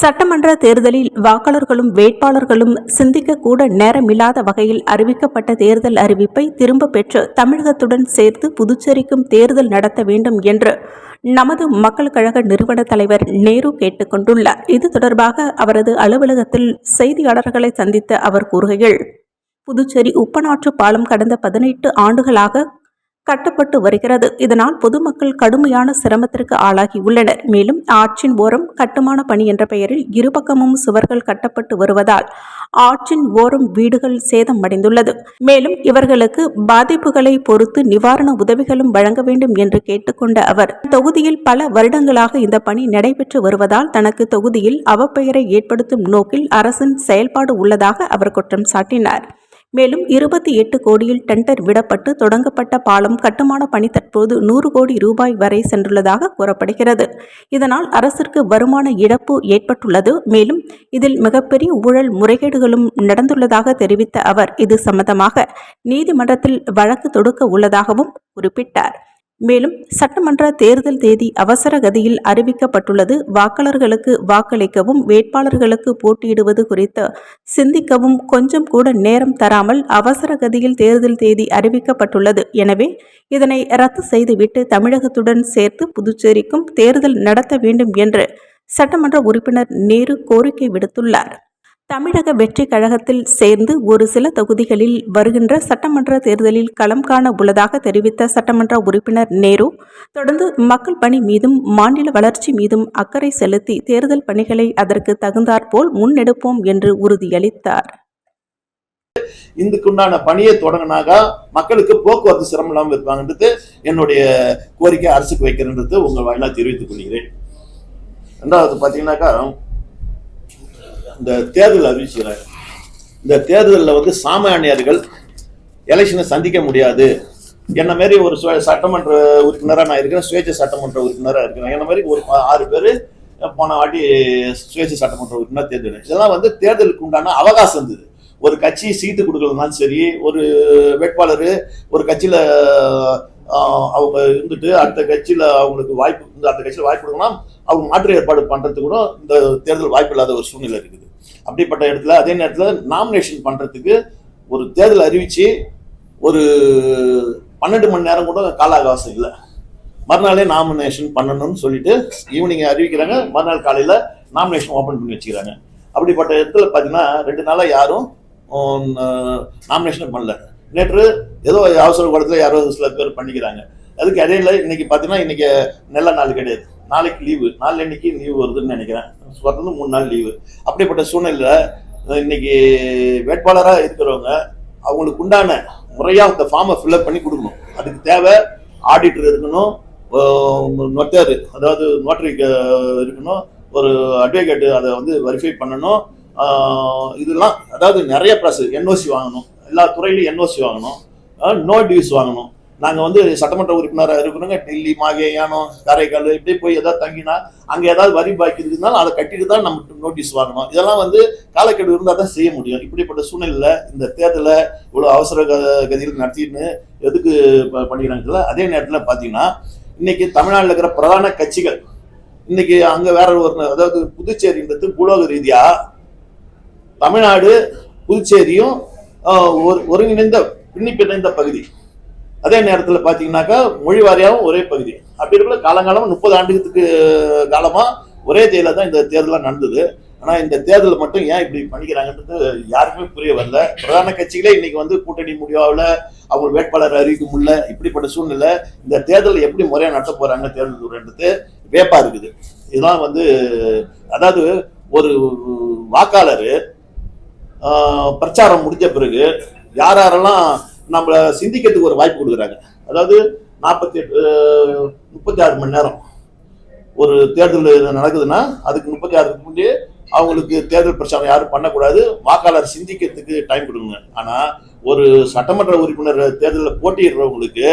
சட்டமன்ற தேர்தலில் வாக்காளர்களும் வேட்பாளர்களும் சிந்திக்க கூட நேரமில்லாத வகையில் அறிவிக்கப்பட்ட தேர்தல் அறிவிப்பை திரும்ப பெற்று தமிழகத்துடன் சேர்த்து புதுச்சேரிக்கும் தேர்தல் நடத்த வேண்டும் என்று நமது மக்கள் கழக நிறுவன தலைவர் நேரு கேட்டுக் கொண்டுள்ளார். இது தொடர்பாக அவரது அலுவலகத்தில் செய்தியாளர்களை சந்தித்த அவர் கூறுகையில், புதுச்சேரி உப்பனாற்று பாலம் கடந்த 18 ஆண்டுகளாக கட்டப்பட்டு வருகிறது. இதனால் பொதுமக்கள் கடுமையான சிரமத்திற்கு ஆளாகியுள்ளனர். மேலும் ஆற்றின் ஓரம் கட்டுமான பணி என்ற பெயரில் இருபக்கமும் சுவர்கள் கட்டப்பட்டு வருவதால் ஆற்றின் ஓரம் வீடுகள் சேதமடைந்துள்ளது. மேலும் இவர்களுக்கு பாதிப்புகளை பொறுத்து நிவாரண உதவிகளும் வழங்க வேண்டும் என்று கேட்டுக்கொண்ட அவர், தொகுதியில் பல வருடங்களாக இந்த பணி நடைபெற்று வருவதால் தனக்கு தொகுதியில் அவப்பெயரை ஏற்படுத்தும் நோக்கில் அரசின் செயல்பாடு உள்ளதாக அவர் குற்றம் சாட்டினார். மேலும் 28 கோடியில் டெண்டர் விடப்பட்டு தொடங்கப்பட்ட பாலம் கட்டுமான பணி தற்போது 100 கோடி ரூபாய் வரை சென்றுள்ளதாக கூறப்படுகிறது. இதனால் அரசிற்கு வருமான இழப்பு ஏற்பட்டுள்ளது. மேலும் இதில் மிகப்பெரிய ஊழல் முறைகேடுகளும் நடந்துள்ளதாக தெரிவித்த அவர், இது சம்பந்தமாக நீதிமன்றத்தில் வழக்கு தொடுக்க உள்ளதாகவும் குறிப்பிட்டார். மேலும் சட்டமன்ற தேர்தல் தேதி அவசர கதியில் அறிவிக்கப்பட்டுள்ளது. வாக்காளர்களுக்கு வாக்களிக்கவும் வேட்பாளர்களுக்கு போட்டியிடுவது குறித்து சிந்திக்கவும் கொஞ்சம் கூட நேரம் தராமல் அவசர கதியில் தேர்தல் தேதி அறிவிக்கப்பட்டுள்ளது. எனவே இதனை ரத்து செய்துவிட்டு தமிழகத்துடன் சேர்த்து புதுச்சேரிக்கும் தேர்தல் நடத்த வேண்டும் என்று சட்டமன்ற உறுப்பினர் நேரு கோரிக்கை விடுத்துள்ளார். தமிழக வெற்றி கழகத்தில் சேர்ந்து ஒரு சில தொகுதிகளில் வருகின்ற சட்டமன்ற தேர்தலில் களம் காண உள்ளதாக தெரிவித்த சட்டமன்ற உறுப்பினர் நேரு, தொடர்ந்து மக்கள் பணி மீதும் மாநில வளர்ச்சி மீதும் அக்கறை செலுத்தி தேர்தல் பணிகளை அதற்கு தகுந்தாற்போல் முன்னெடுப்போம் என்று உறுதியளித்தார். இதுக்குண்டான பணியை தொடங்கினாக்கா மக்களுக்கு போக்குவரத்து சிரமம் இல்லாமல் இருப்பாங்கன்றது என்னுடைய கோரிக்கை அரசுக்கு வைக்கிறன்றது உங்கள் வாயிலாக தெரிவித்துக் கொள்கிறேன். ரெண்டாவது பார்த்தீங்கன்னாக்கா, இந்த தேர்தல் அறிவிச்சுக்கிறாங்க. இந்த தேர்தலில் சாமானியர்கள் எலெக்ஷனை சந்திக்க முடியாது. என்ன மாதிரி ஒரு சட்டமன்ற உறுப்பினராக நான் இருக்கிறேன், சுயேட்சை சட்டமன்ற உறுப்பினராக இருக்கிறேன். என்ன மாதிரி ஒரு 6 பேர் போன வாட்டி சுயேட்சை சட்டமன்ற உறுப்பினர் தேர்தல். இதெல்லாம் தேர்தலுக்கு உண்டான அவகாசம் இருந்தது. ஒரு கட்சி சீட்டு கொடுக்கறதுனாலும் சரி, ஒரு வேட்பாளர் ஒரு கட்சியில அவங்க இருந்துட்டு அடுத்த கட்சியில அவங்களுக்கு வாய்ப்பு அடுத்த கட்சியில வாய்ப்பு கொடுக்கலாம், அவங்க மாற்று ஏற்பாடு பண்றதுக்கு கூட இந்த தேர்தல் வாய்ப்பு இல்லாத ஒரு சூழ்நிலை இருக்குது. அப்படிப்பட்ட இடத்துல அதே நேரத்தில் நாமினேஷன் பண்றதுக்கு ஒரு தேர்தல் அறிவிச்சு ஒரு 12 மணி நேரம் கூட கால அவகாசம் இல்லை. மறுநாளே நாமினேஷன் பண்ணணும்னு சொல்லிட்டு ஈவினிங் அறிவிக்கிறாங்க, மறுநாள் காலையில நாமினேஷன் ஓபன் பண்ணி வச்சுக்கிறாங்க. அப்படிப்பட்ட இடத்துல பார்த்தீங்கன்னா 2 நாளா யாரும் நாமினேஷன் பண்ணல. நேற்று ஏதோ அவசர கூடத்தில் யாரோ சில பேர் பண்ணிக்கிறாங்க. அதுக்கு இடையில இன்னைக்கு பார்த்தீங்கன்னா, இன்னைக்கு நல்ல நாள் கிடையாது, நாளைக்கு லீவு, நாளைக்கு லீவு வருதுன்னு நினைக்கிறேன். தொடர்ந்து 3 நாள் லீவு. அப்படிப்பட்ட சூழ்நிலை இன்னைக்கு வேட்பாளராக இருக்கிறவங்க அவங்களுக்கு உண்டான முறையாக இந்த ஃபார்மை ஃபில்அப் பண்ணி கொடுக்கணும். அதுக்கு தேவை ஆடிட்டர் இருக்கணும், நொட்டர் அதாவது நோட்டரி இருக்கணும், ஒரு அட்வொகேட் அதை வெரிஃபை பண்ணணும். இதெல்லாம் அதாவது நிறைய ப்ராசஸ், என்ஓசி வாங்கணும், எல்லா துறையிலையும் என்ஓசி வாங்கணும், நோ டியூஸ் வாங்கணும். நாங்கள் சட்டமன்ற உறுப்பினராக இருக்கிறவங்க டெல்லி, மாகே, யானம், காரைக்கால் இப்படி போய் ஏதாவது தங்கினா அங்கே ஏதாவது வரி பாக்கி இருக்குதுனாலும் அதை கட்டிட்டு தான் நம்ம நோட்டீஸ் வாங்கணும். இதெல்லாம் காலக்கெடு இருந்தால் தான் செய்ய முடியும். இப்படிப்பட்ட சூழ்நிலையில் இந்த தேர்தலை இவ்வளோ அவசர கதியில் நடத்தின்னு எதுக்கு பண்ணிக்கிறாங்க? அதே நேரத்தில் பார்த்தீங்கன்னா, இன்னைக்கு தமிழ்நாட்டில் இருக்கிற பிரதான கட்சிகள் இன்னைக்கு அங்கே வேற ஒரு, அதாவது புதுச்சேரின்றது பூலோக ரீதியா தமிழ்நாடு புதுச்சேரியும் ஒருங்கிணைந்த பிணைந்த பகுதி. அதே நேரத்தில் பார்த்தீங்கன்னாக்கா மொழி வாரியாகவும் ஒரே பகுதி. அப்படி இருக்கிற காலங்காலமாக 30 ஆண்டுகளுக்கு காலமா ஒரே தேதியில தான் இந்த தேர்தலாம் நடந்தது. ஆனால் இந்த தேர்தல் மட்டும் ஏன் இப்படி பண்ணிக்கிறாங்கன்றது யாருக்குமே புரிய வரல. பிரதான கட்சிகளே இன்னைக்கு கூட்டணி முடிவாவில் அவங்க வேட்பாளர் அறிவிக்க முடியல. இப்படிப்பட்ட சூழ்நிலை இந்த தேர்தல் எப்படி முறையாக நடத்த போறாங்க தேர்தல் துறைன்றது வேப்பா இருக்குது. இதெல்லாம் அதாவது ஒரு வாக்காளர் பிரச்சாரம் முடிஞ்ச பிறகு யாரெல்லாம் நம்மளை சிந்திக்கிறதுக்கு ஒரு வாய்ப்பு கொடுக்குறாங்க. அதாவது 36 மணி நேரம் ஒரு தேர்தல் நடக்குதுன்னா அதுக்கு 36 முன்னாடி அவங்களுக்கு தேர்தல் பிரச்சாரம் யாரும் பண்ணக்கூடாது, வாக்காளர் சிந்திக்கிறதுக்கு டைம் கொடுக்கணும். ஆனா ஒரு சட்டமன்ற உறுப்பினர் தேர்தலில் போட்டியிடுறவங்களுக்கு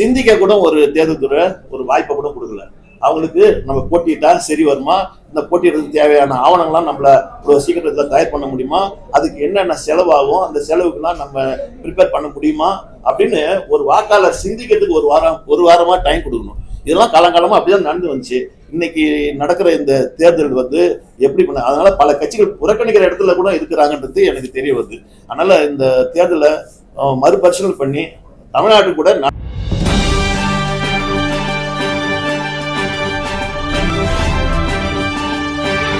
சிந்திக்க கூட ஒரு தேர்தல் துறை ஒரு வாய்ப்பை கூட கொடுக்கல. அவங்களுக்கு நம்ம போட்டிட்டா சரி வருமா, இந்த போட்டியிடுறதுக்கு தேவையான ஆவணங்கள்லாம் நம்மள ஒரு சீக்கிரத்தில் தயார் பண்ண முடியுமா, அதுக்கு என்னென்ன செலவாகும், அந்த செலவுக்கெல்லாம் நம்ம ப்ரிப்பேர் பண்ண முடியுமா அப்படின்னு ஒரு வாக்காளர் சிந்திக்கிறதுக்கு ஒரு வாரமா டைம் கொடுக்கணும். இதெல்லாம் காலங்காலமா அப்படிதான் நடந்து வந்துச்சு. இன்னைக்கு நடக்கிற இந்த தேர்தல் வந்து எப்படி பண்ண, அதனால பல கட்சிகள் புறக்கணிக்கிற இடத்துல கூட இருக்கிறாங்கன்றது எனக்கு தெரிய வருது. அதனால இந்த தேர்தலை மறுபரிசீலனை பண்ணி தமிழ்நாட்டு கூட